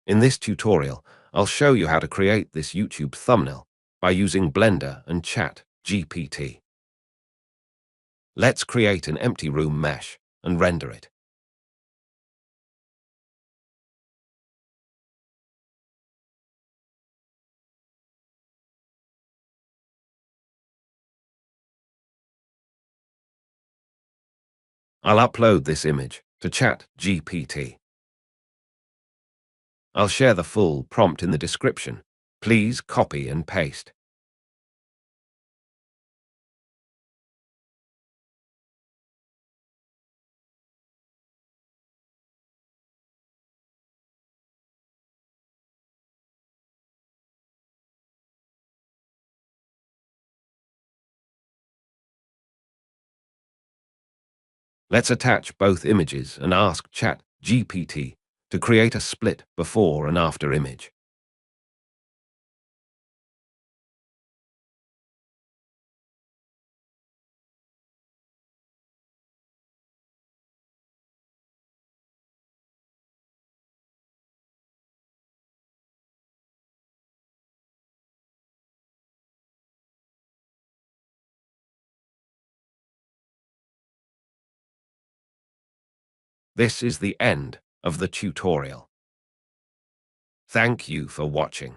In this tutorial, I'll show you how to create this YouTube thumbnail by using Blender and ChatGPT. Let's create an empty room mesh and render it. I'll upload this image to ChatGPT. I'll share the full prompt in the description. Please copy and paste. Let's attach both images and ask ChatGPT to create a split before and after image. This is the end of the tutorial. Thank you for watching.